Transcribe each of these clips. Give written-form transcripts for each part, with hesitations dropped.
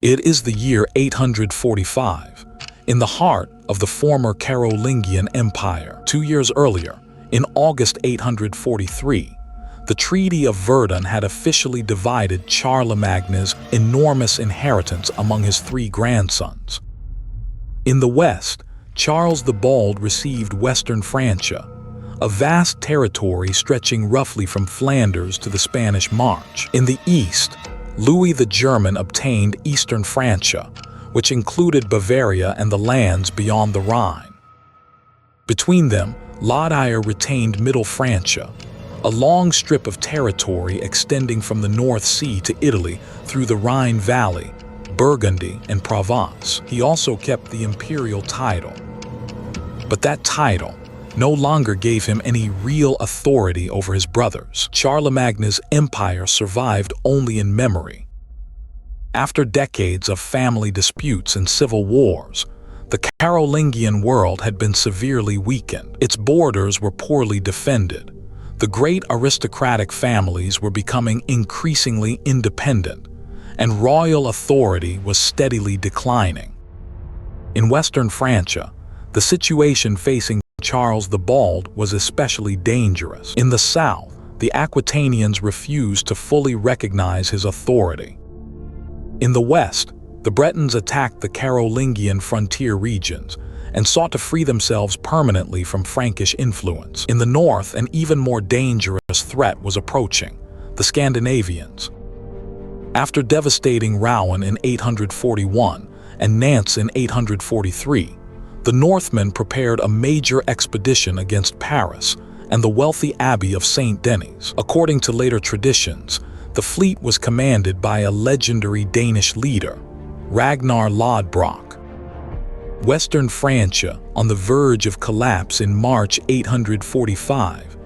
It is the year 845, in the heart of the former Carolingian Empire. 2 years earlier, in August 843, the Treaty of Verdun had officially divided Charlemagne's enormous inheritance among his 3 grandsons. In the west, Charles the Bald received Western Francia, a vast territory stretching roughly from Flanders to the Spanish March. In the east, Louis the German obtained Eastern Francia, which included Bavaria and the lands beyond the Rhine. Between them, Lodire retained Middle Francia, a long strip of territory extending from the North Sea to Italy through the Rhine Valley, Burgundy, and Provence. He also kept the imperial title. But that title no longer gave him any real authority over his brothers. Charlemagne's empire survived only in memory. After decades of family disputes and civil wars, the Carolingian world had been severely weakened. Its borders were poorly defended. The great aristocratic families were becoming increasingly independent, and royal authority was steadily declining. In Western Francia, the situation facing Charles the Bald was especially dangerous. In the south, the Aquitanians refused to fully recognize his authority. In the west, the Bretons attacked the Carolingian frontier regions and sought to free themselves permanently from Frankish influence. In the north, an even more dangerous threat was approaching: the Scandinavians. After devastating Rouen in 841 and Nantes in 843, the Northmen prepared a major expedition against Paris and the wealthy abbey of Saint-Denis. According to later traditions, the fleet was commanded by a legendary Danish leader, Ragnar Lodbrok. Western Francia, on the verge of collapse in March 845,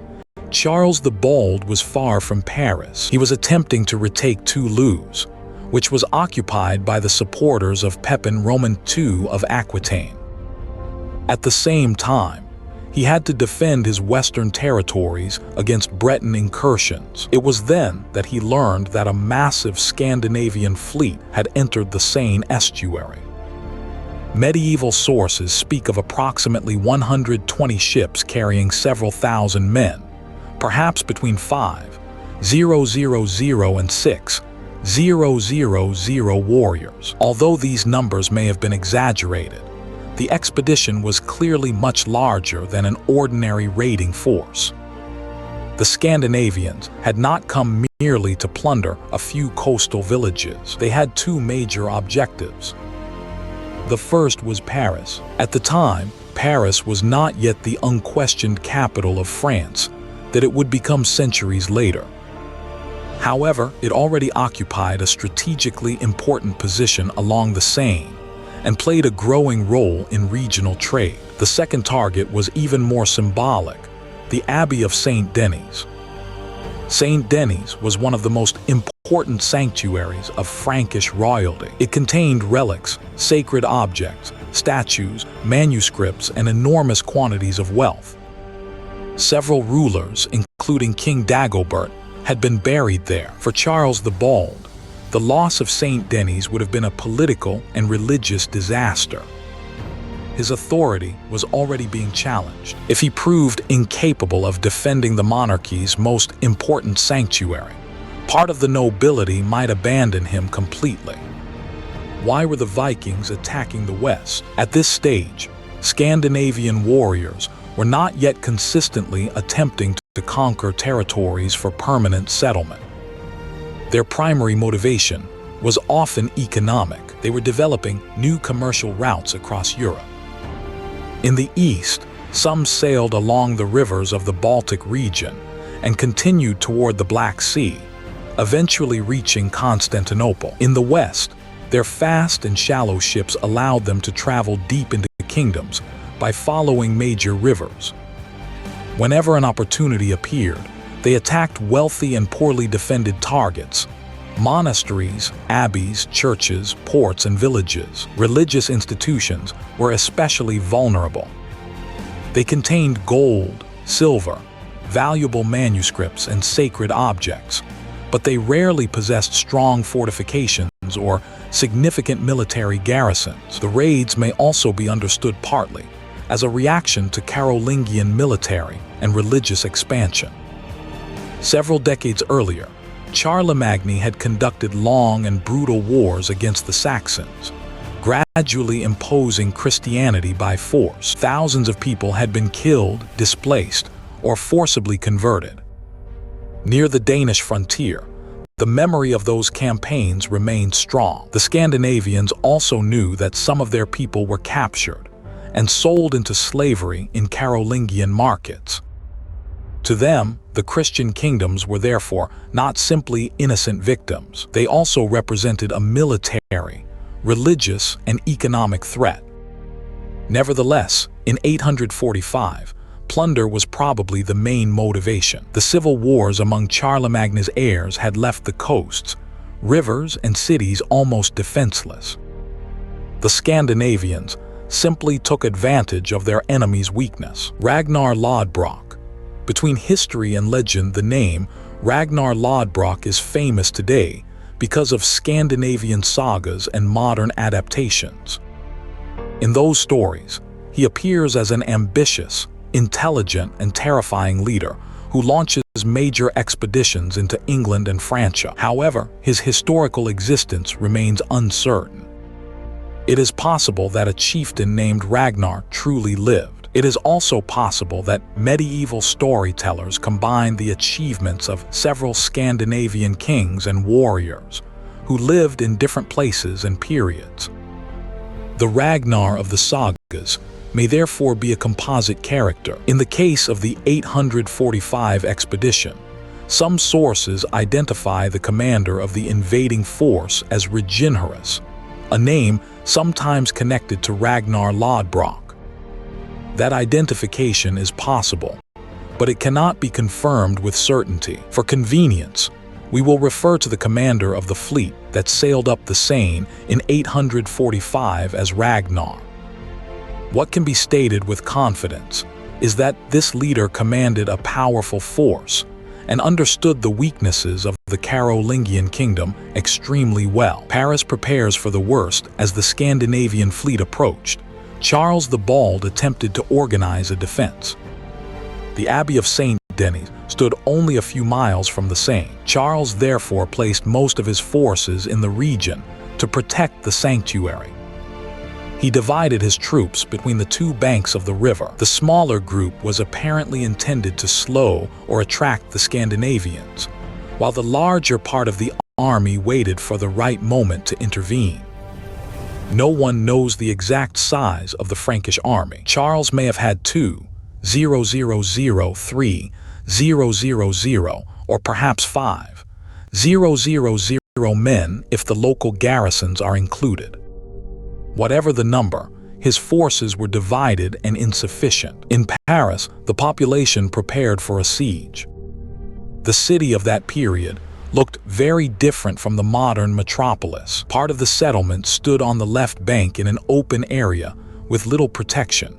Charles the Bald was far from Paris. He was attempting to retake Toulouse, which was occupied by the supporters of Pepin Roman II of Aquitaine. At the same time, he had to defend his western territories against Breton incursions. It was then that he learned that a massive Scandinavian fleet had entered the Seine estuary. Medieval sources speak of approximately 120 ships carrying several thousand men, perhaps between 5,000 and 6,000 warriors. Although these numbers may have been exaggerated, the expedition was clearly much larger than an ordinary raiding force. The Scandinavians had not come merely to plunder a few coastal villages. They had 2 major objectives. The first was Paris. At the time, Paris was not yet the unquestioned capital of France that it would become centuries later. However, it already occupied a strategically important position along the Seine and played a growing role in regional trade. The second target was even more symbolic: the Abbey of Saint-Denis. Saint-Denis was one of the most important sanctuaries of Frankish royalty. It contained relics, sacred objects, statues, manuscripts, and enormous quantities of wealth. Several rulers, including King Dagobert, had been buried there. For Charles the Bald, the loss of Saint-Denis would have been a political and religious disaster. His authority was already being challenged. If he proved incapable of defending the monarchy's most important sanctuary, part of the nobility might abandon him completely. Why were the Vikings attacking the west? At this stage, Scandinavian warriors were not yet consistently attempting to conquer territories for permanent settlement. Their primary motivation was often economic. They were developing new commercial routes across Europe. In the east, some sailed along the rivers of the Baltic region and continued toward the Black Sea, eventually reaching Constantinople. In the west, their fast and shallow ships allowed them to travel deep into kingdoms by following major rivers. Whenever an opportunity appeared, they attacked wealthy and poorly defended targets: monasteries, abbeys, churches, ports, and villages. Religious institutions were especially vulnerable. They contained gold, silver, valuable manuscripts, and sacred objects, but they rarely possessed strong fortifications or significant military garrisons. The raids may also be understood partly as a reaction to Carolingian military and religious expansion. Several decades earlier, Charlemagne had conducted long and brutal wars against the Saxons, gradually imposing Christianity by force. Thousands of people had been killed, displaced, or forcibly converted. Near the Danish frontier, the memory of those campaigns remained strong. The Scandinavians also knew that some of their people were captured and sold into slavery in Carolingian markets. To them, the Christian kingdoms were therefore not simply innocent victims. They also represented a military, religious, and economic threat. Nevertheless, in 845, plunder was probably the main motivation. The civil wars among Charlemagne's heirs had left the coasts, rivers, and cities almost defenseless. The Scandinavians simply took advantage of their enemy's weakness. Ragnar Lodbrok. Between history and legend, the name Ragnar Lodbrok is famous today because of Scandinavian sagas and modern adaptations. In those stories, he appears as an ambitious, intelligent, and terrifying leader who launches major expeditions into England and Francia. However, his historical existence remains uncertain. It is possible that a chieftain named Ragnar truly lived. It is also possible that medieval storytellers combined the achievements of several Scandinavian kings and warriors who lived in different places and periods. The Ragnar of the sagas may therefore be a composite character. In the case of the 845 expedition, some sources identify the commander of the invading force as Reginhorus, a name sometimes connected to Ragnar Lodbrok. That identification is possible, but it cannot be confirmed with certainty. For convenience, we will refer to the commander of the fleet that sailed up the Seine in 845 as Ragnar. What can be stated with confidence is that this leader commanded a powerful force and understood the weaknesses of the Carolingian kingdom extremely well. Paris prepares for the worst as the Scandinavian fleet approached. Charles the Bald attempted to organize a defense. The Abbey of Saint-Denis stood only a few miles from the Seine. Charles therefore placed most of his forces in the region to protect the sanctuary. He divided his troops between the two banks of the river. The smaller group was apparently intended to slow or attract the Scandinavians, while the larger part of the army waited for the right moment to intervene. No one knows the exact size of the Frankish army. Charles may have had 3,000 or perhaps 5,000 men if the local garrisons are included. Whatever the number, his forces were divided and insufficient. In Paris, the population prepared for a siege. The city of that period looked very different from the modern metropolis. Part of the settlement stood on the left bank in an open area with little protection.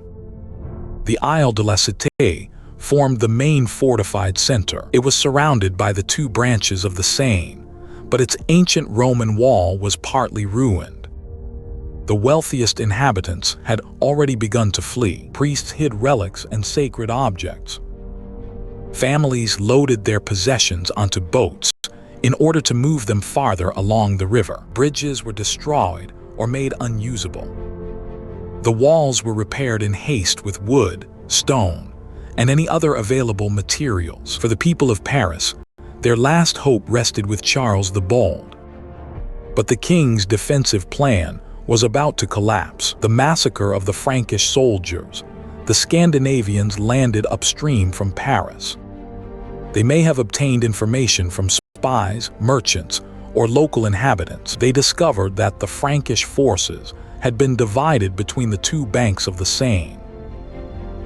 The Isle de la Cité formed the main fortified center. It was surrounded by the two branches of the Seine, but its ancient Roman wall was partly ruined. The wealthiest inhabitants had already begun to flee. Priests hid relics and sacred objects. Families loaded their possessions onto boats in order to move them farther along the river. Bridges were destroyed or made unusable. The walls were repaired in haste with wood, stone, and any other available materials. For the people of Paris, their last hope rested with Charles the Bald. But the king's defensive plan was about to collapse. The massacre of the Frankish soldiers, the Scandinavians landed upstream from Paris. They may have obtained information from spies, merchants, or local inhabitants. They discovered that the Frankish forces had been divided between the two banks of the Seine.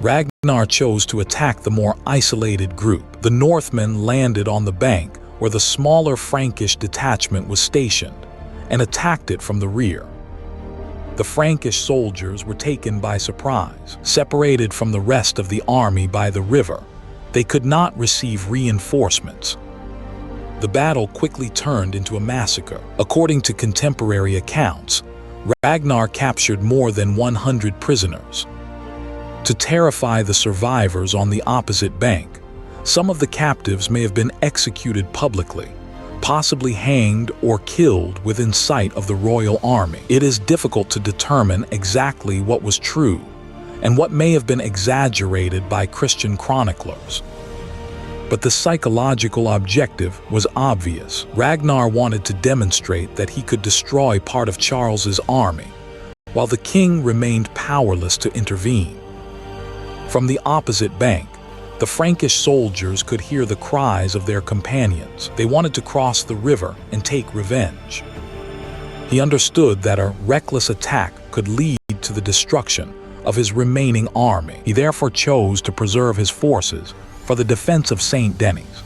Ragnar chose to attack the more isolated group. The Northmen landed on the bank where the smaller Frankish detachment was stationed and attacked it from the rear. The Frankish soldiers were taken by surprise. Separated from the rest of the army by the river, they could not receive reinforcements. The battle quickly turned into a massacre. According to contemporary accounts, Ragnar captured more than 100 prisoners. To terrify the survivors on the opposite bank, some of the captives may have been executed publicly, possibly hanged or killed within sight of the royal army. It is difficult to determine exactly what was true and what may have been exaggerated by Christian chroniclers. But the psychological objective was obvious. Ragnar wanted to demonstrate that he could destroy part of Charles's army, while the king remained powerless to intervene. From the opposite bank, the Frankish soldiers could hear the cries of their companions. They wanted to cross the river and take revenge. He understood that a reckless attack could lead to the destruction of his remaining army. He therefore chose to preserve his forces for the defense of Saint-Denis.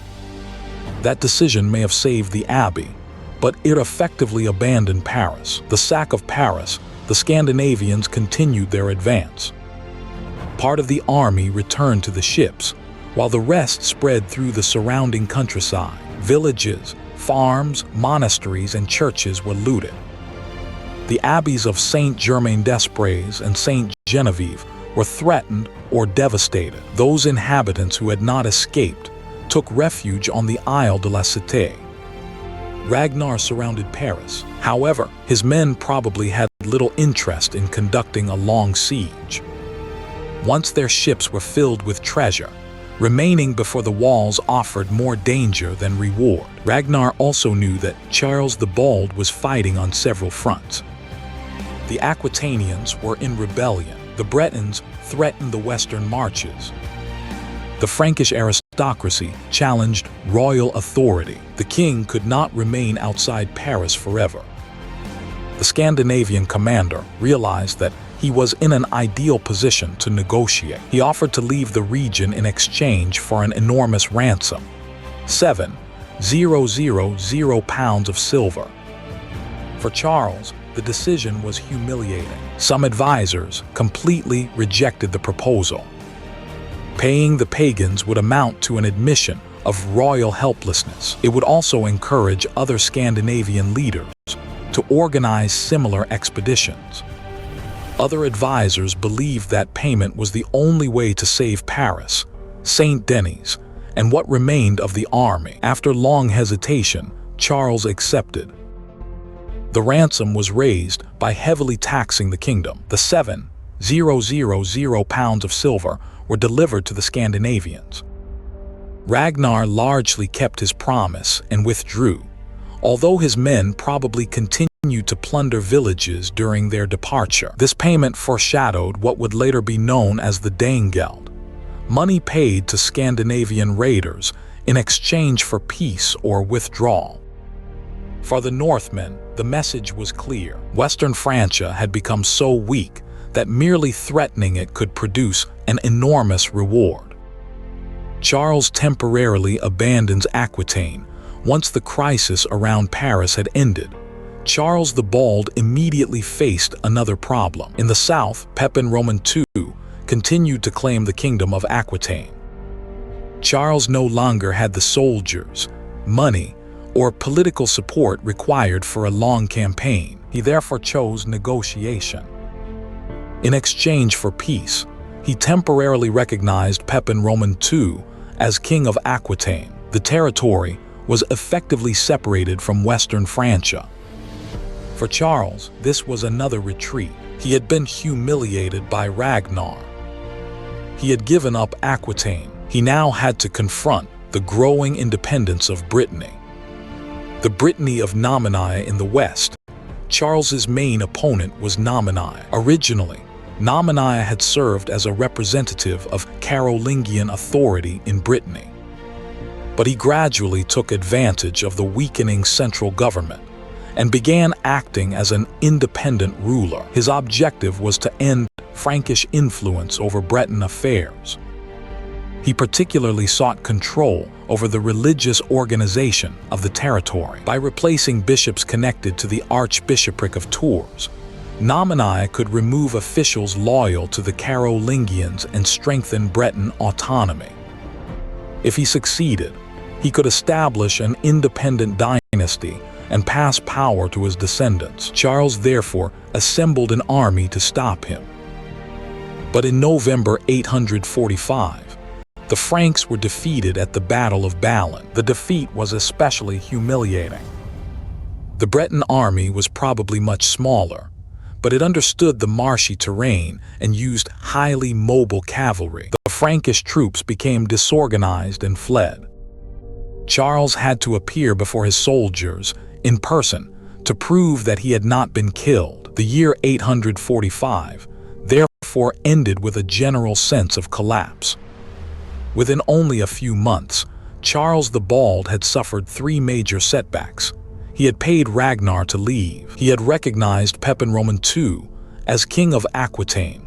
That decision may have saved the abbey, but it effectively abandoned Paris. The sack of Paris, the Scandinavians continued their advance. Part of the army returned to the ships, while the rest spread through the surrounding countryside. Villages, farms, monasteries, and churches were looted. The abbeys of Saint-Germain-des-Prés and Saint-Geneviève were threatened or devastated. Those inhabitants who had not escaped took refuge on the Isle de la Cité. Ragnar surrounded Paris. However, his men probably had little interest in conducting a long siege. Once their ships were filled with treasure, remaining before the walls offered more danger than reward. Ragnar also knew that Charles the Bald was fighting on several fronts. The Aquitanians were in rebellion. The Bretons threatened the western marches. The Frankish aristocracy challenged royal authority. The king could not remain outside Paris forever. The Scandinavian commander realized that he was in an ideal position to negotiate. He offered to leave the region in exchange for an enormous ransom, 7,000 pounds of silver. For Charles, the decision was humiliating. Some advisors completely rejected the proposal. Paying the pagans would amount to an admission of royal helplessness. It would also encourage other Scandinavian leaders to organize similar expeditions. Other advisors believed that payment was the only way to save Paris, Saint-Denis, and what remained of the army. After long hesitation, Charles accepted. The ransom was raised by heavily taxing the kingdom. The 7,000 pounds of silver were delivered to the Scandinavians. Ragnar largely kept his promise and withdrew, although his men probably continued to plunder villages during their departure. This payment foreshadowed what would later be known as the Danegeld, money paid to Scandinavian raiders in exchange for peace or withdrawal. For the Northmen, the message was clear. Western Francia had become so weak that merely threatening it could produce an enormous reward. Charles temporarily abandons Aquitaine once the crisis around Paris had ended. Charles the Bald immediately faced another problem. In the south, Pepin Roman II continued to claim the kingdom of Aquitaine. Charles no longer had the soldiers, money, or political support required for a long campaign. He therefore chose negotiation. In exchange for peace, he temporarily recognized Pepin Roman II as king of Aquitaine. The territory was effectively separated from Western Francia. For Charles, this was another retreat. He had been humiliated by Ragnar. He had given up Aquitaine. He now had to confront the growing independence of Brittany. The Brittany of Nominii in the west. Charles's main opponent was Nominii. Originally, Nominii had served as a representative of Carolingian authority in Brittany. But he gradually took advantage of the weakening central government and began acting as an independent ruler. His objective was to end Frankish influence over Breton affairs. He particularly sought control over the religious organization of the territory. By replacing bishops connected to the Archbishopric of Tours, Nominii could remove officials loyal to the Carolingians and strengthen Breton autonomy. If he succeeded, he could establish an independent dynasty and pass power to his descendants. Charles therefore assembled an army to stop him. But in November 845, the Franks were defeated at the Battle of Ballon. The defeat was especially humiliating. The Breton army was probably much smaller, but it understood the marshy terrain and used highly mobile cavalry. The Frankish troops became disorganized and fled. Charles had to appear before his soldiers in person to prove that he had not been killed. The year 845 therefore ended with a general sense of collapse. Within only a few months, Charles the Bald had suffered 3 major setbacks. He had paid Ragnar to leave. He had recognized Pepin Roman II as king of Aquitaine.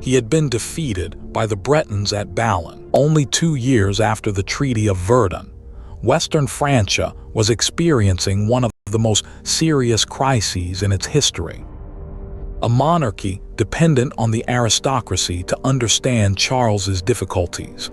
He had been defeated by the Bretons at Ballon. Only 2 years after the Treaty of Verdun, Western Francia was experiencing one of the most serious crises in its history. A monarchy dependent on the aristocracy to understand Charles's difficulties.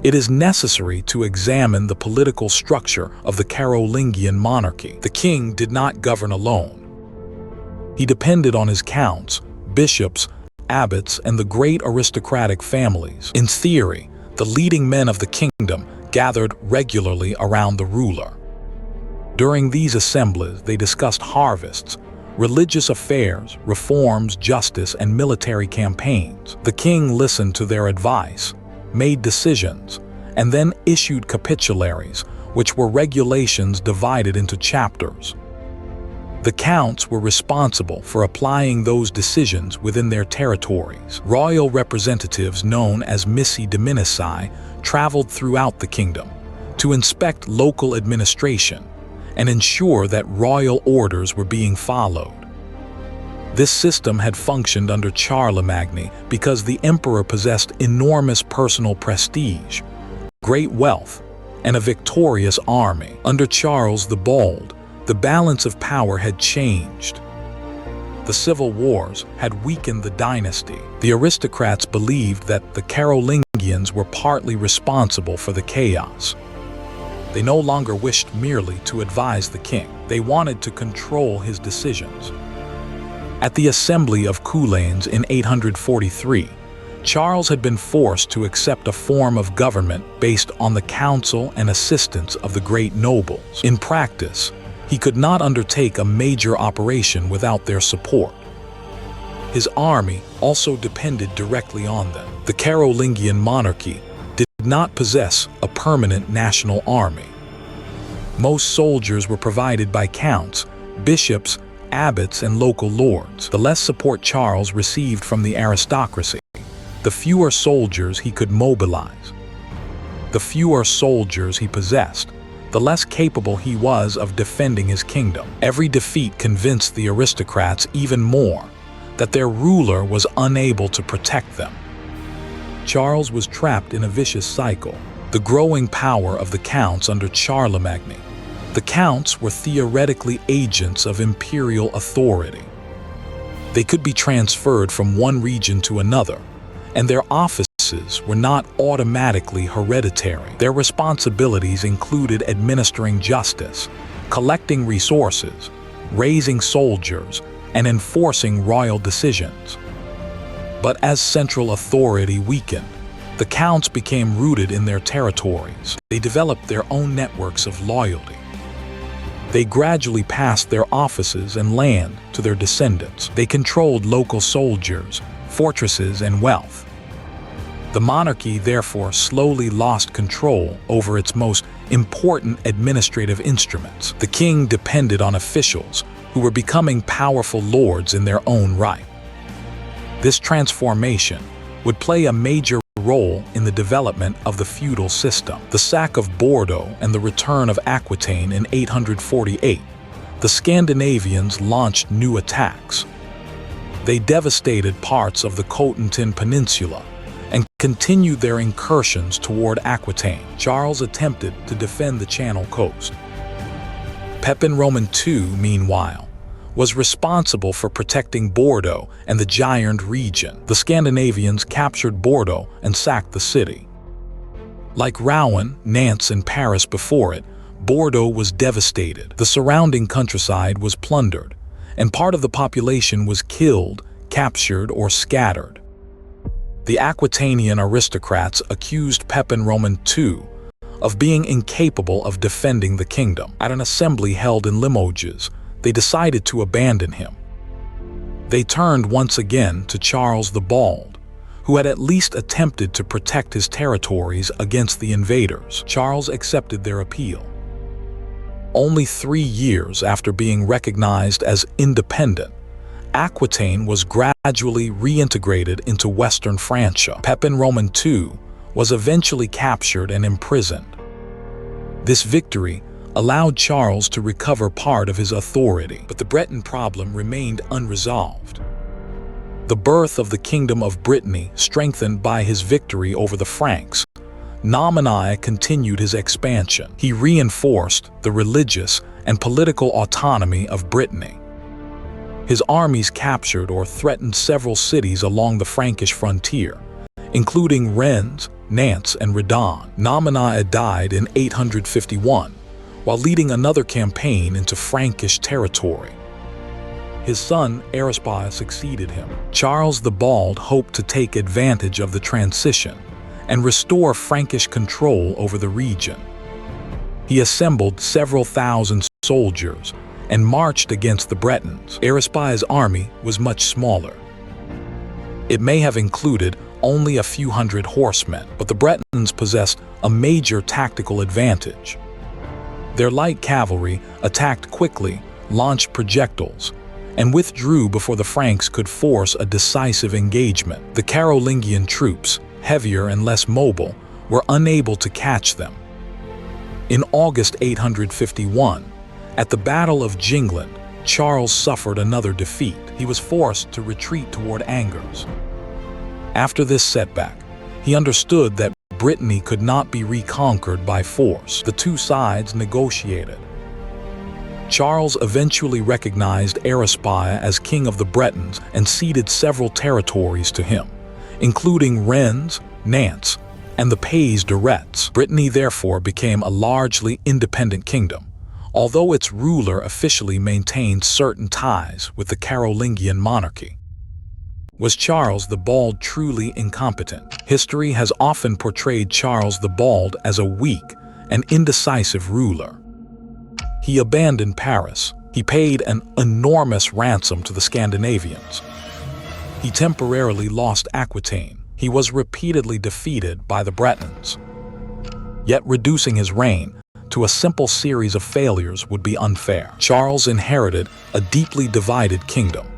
It is necessary to examine the political structure of the Carolingian monarchy. The king did not govern alone. He depended on his counts, bishops, abbots, and the great aristocratic families. In theory, the leading men of the kingdom gathered regularly around the ruler. During these assemblies, they discussed harvests, religious affairs, reforms, justice, and military campaigns. The king listened to their advice, made decisions, and then issued capitularies, which were regulations divided into chapters. The counts were responsible for applying those decisions within their territories. Royal representatives known as missi dominici traveled throughout the kingdom to inspect local administration and ensure that royal orders were being followed. This system had functioned under Charlemagne because the emperor possessed enormous personal prestige, great wealth, and a victorious army. Under Charles the Bald, the balance of power had changed. The civil wars had weakened the dynasty. The aristocrats believed that the Carolingians were partly responsible for the chaos. They no longer wished merely to advise the king. They wanted to control his decisions. At the Assembly of Coulanges in 843, Charles had been forced to accept a form of government based on the counsel and assistance of the great nobles. In practice, he could not undertake a major operation without their support. His army also depended directly on them. The Carolingian monarchy did not possess a permanent national army. Most soldiers were provided by counts, bishops, abbots, and local lords. The less support Charles received from the aristocracy, the fewer soldiers he could mobilize. The fewer soldiers he possessed, the less capable he was of defending his kingdom. Every defeat convinced the aristocrats even more that their ruler was unable to protect them. Charles was trapped in a vicious cycle. The growing power of the counts under Charlemagne. The counts were theoretically agents of imperial authority. They could be transferred from one region to another, and their offices were not automatically hereditary. Their responsibilities included administering justice, collecting resources, raising soldiers, and enforcing royal decisions. But as central authority weakened, the counts became rooted in their territories. They developed their own networks of loyalty. They gradually passed their offices and land to their descendants. They controlled local soldiers, fortresses, and wealth. The monarchy therefore slowly lost control over its most important administrative instruments. The king depended on officials who were becoming powerful lords in their own right. This transformation would play a major role in the development of the feudal system. The sack of Bordeaux and the return of Aquitaine in 848, the Scandinavians launched new attacks. They devastated parts of the Cotentin Peninsula and continued their incursions toward Aquitaine. Charles attempted to defend the Channel coast. Pepin Roman II, meanwhile, was responsible for protecting Bordeaux and the Gironde region. The Scandinavians captured Bordeaux and sacked the city. Like Rouen, Nantes, and Paris before it, Bordeaux was devastated. The surrounding countryside was plundered, and part of the population was killed, captured, or scattered. The Aquitanian aristocrats accused Pepin Roman II of being incapable of defending the kingdom. At an assembly held in Limoges, they decided to abandon him. They turned once again to Charles the Bald, who had at least attempted to protect his territories against the invaders. Charles accepted their appeal. Only 3 years after being recognized as independent, Aquitaine was gradually reintegrated into Western Francia. Pepin Roman II was eventually captured and imprisoned. This victory allowed Charles to recover part of his authority, but the Breton problem remained unresolved. The birth of the Kingdom of Brittany, strengthened by his victory over the Franks, Charlemagne continued his expansion. He reinforced the religious and political autonomy of Brittany. His armies captured or threatened several cities along the Frankish frontier, including Rennes, Nantes, and Redon. Charlemagne died in 851, while leading another campaign into Frankish territory. His son, Aristocratic, succeeded him. Charles the Bald hoped to take advantage of the transition and restore Frankish control over the region. He assembled several thousand soldiers and marched against the Bretons. Aristocratic's army was much smaller. It may have included only a few hundred horsemen, but the Bretons possessed a major tactical advantage. Their light cavalry attacked quickly, launched projectiles, and withdrew before the Franks could force a decisive engagement. The Carolingian troops, heavier and less mobile, were unable to catch them. In August 851, at the Battle of Jingland, Charles suffered another defeat. He was forced to retreat toward Angers. After this setback, he understood that Brittany could not be reconquered by force. The two sides negotiated. Charles eventually recognized Aristocratic as king of the Bretons and ceded several territories to him, including Rennes, Nantes, and the Pays de Retz. Brittany therefore became a largely independent kingdom, although its ruler officially maintained certain ties with the Carolingian monarchy. Was Charles the Bald truly incompetent? History has often portrayed Charles the Bald as a weak and indecisive ruler. He abandoned Paris. He paid an enormous ransom to the Scandinavians. He temporarily lost Aquitaine. He was repeatedly defeated by the Bretons. Yet reducing his reign to a simple series of failures would be unfair. Charles inherited a deeply divided kingdom.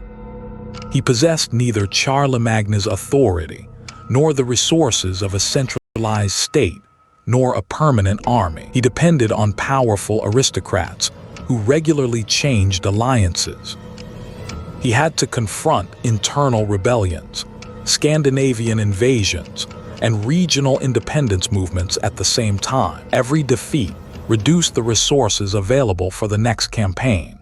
He possessed neither Charlemagne's authority, nor the resources of a centralized state, nor a permanent army. He depended on powerful aristocrats who regularly changed alliances. He had to confront internal rebellions, Scandinavian invasions, and regional independence movements at the same time. Every defeat reduced the resources available for the next campaign.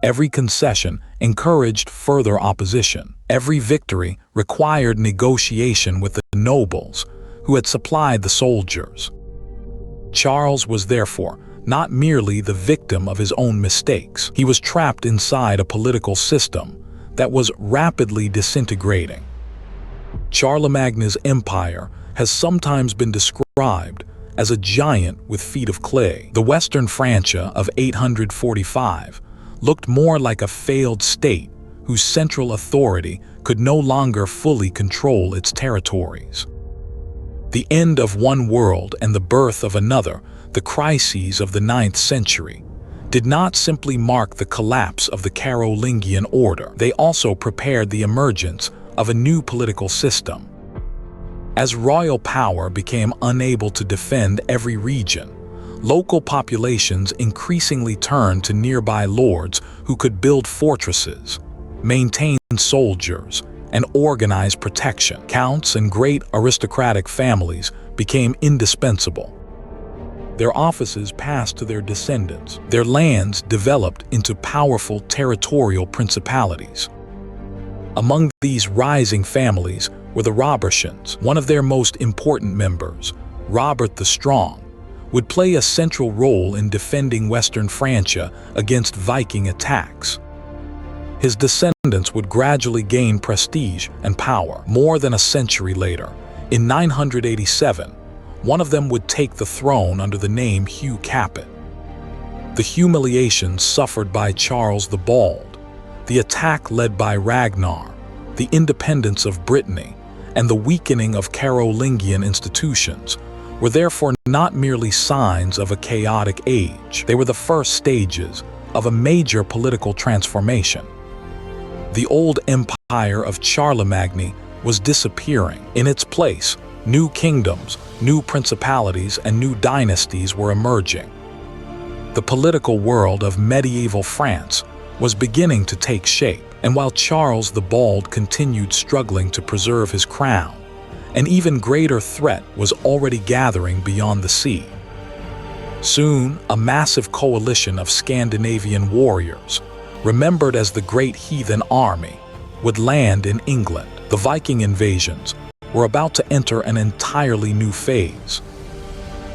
Every concession encouraged further opposition. Every victory required negotiation with the nobles, who had supplied the soldiers. Charles was therefore not merely the victim of his own mistakes. He was trapped inside a political system that was rapidly disintegrating. Charlemagne's empire has sometimes been described as a giant with feet of clay. The Western Francia of 845 looked more like a failed state whose central authority could no longer fully control its territories. The end of one world and the birth of another, the crises of the 9th century, did not simply mark the collapse of the Carolingian order. They also prepared the emergence of a new political system. As royal power became unable to defend every region, local populations increasingly turned to nearby lords who could build fortresses, maintain soldiers, and organize protection. Counts and great aristocratic families became indispensable. Their offices passed to their descendants. Their lands developed into powerful territorial principalities. Among these rising families were the Robertians. One of their most important members Robert the Strong, would play a central role in defending Western Francia against Viking attacks. His descendants would gradually gain prestige and power. More than a century later, in 987, one of them would take the throne under the name Hugh Capet. The humiliations suffered by Charles the Bald, the attack led by Ragnar, the independence of Brittany, and the weakening of Carolingian institutions were therefore not merely signs of a chaotic age. They were the first stages of a major political transformation. The old empire of Charlemagne was disappearing. In its place, new kingdoms, new principalities, and new dynasties were emerging. The political world of medieval France was beginning to take shape, and while Charles the Bald continued struggling to preserve his crown, an even greater threat was already gathering beyond the sea. Soon, a massive coalition of Scandinavian warriors, remembered as the Great Heathen Army, would land in England. The Viking invasions were about to enter an entirely new phase.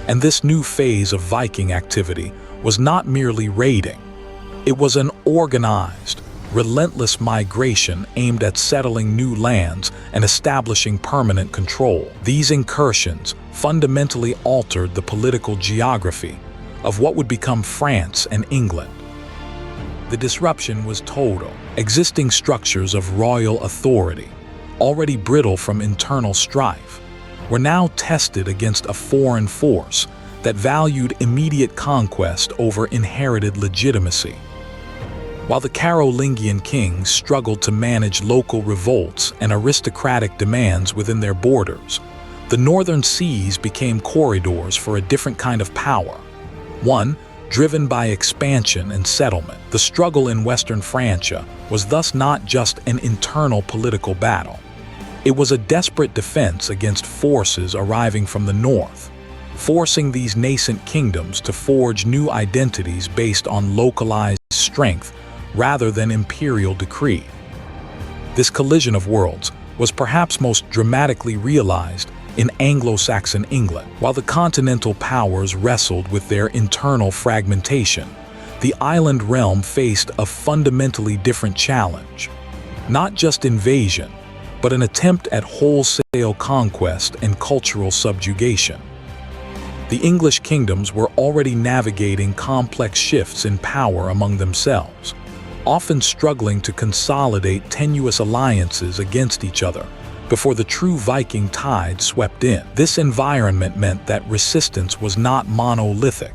And this new phase of Viking activity was not merely raiding. It was an organized, relentless migration aimed at settling new lands and establishing permanent control. These incursions fundamentally altered the political geography of what would become France and England. The disruption was total. Existing structures of royal authority, already brittle from internal strife, were now tested against a foreign force that valued immediate conquest over inherited legitimacy. While the Carolingian kings struggled to manage local revolts and aristocratic demands within their borders, the northern seas became corridors for a different kind of power, one driven by expansion and settlement. The struggle in Western Francia was thus not just an internal political battle. It was a desperate defense against forces arriving from the north, forcing these nascent kingdoms to forge new identities based on localized strength rather than imperial decree. This collision of worlds was perhaps most dramatically realized in Anglo-Saxon England. While the continental powers wrestled with their internal fragmentation, the island realm faced a fundamentally different challenge. Not just invasion, but an attempt at wholesale conquest and cultural subjugation. The English kingdoms were already navigating complex shifts in power among themselves, often struggling to consolidate tenuous alliances against each other before the true Viking tide swept in. This environment meant that resistance was not monolithic.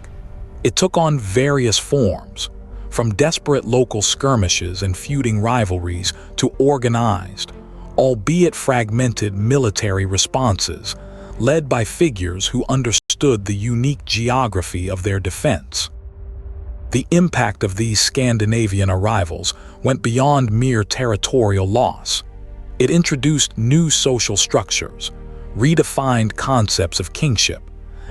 It took on various forms, from desperate local skirmishes and feuding rivalries to organized, albeit fragmented military responses, led by figures who understood the unique geography of their defense. The impact of these Scandinavian arrivals went beyond mere territorial loss. It introduced new social structures, redefined concepts of kingship,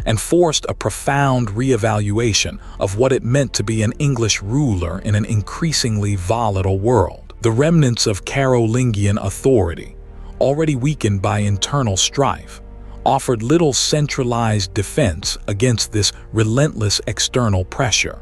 and forced a profound reevaluation of what it meant to be an English ruler in an increasingly volatile world. The remnants of Carolingian authority, already weakened by internal strife, offered little centralized defense against this relentless external pressure.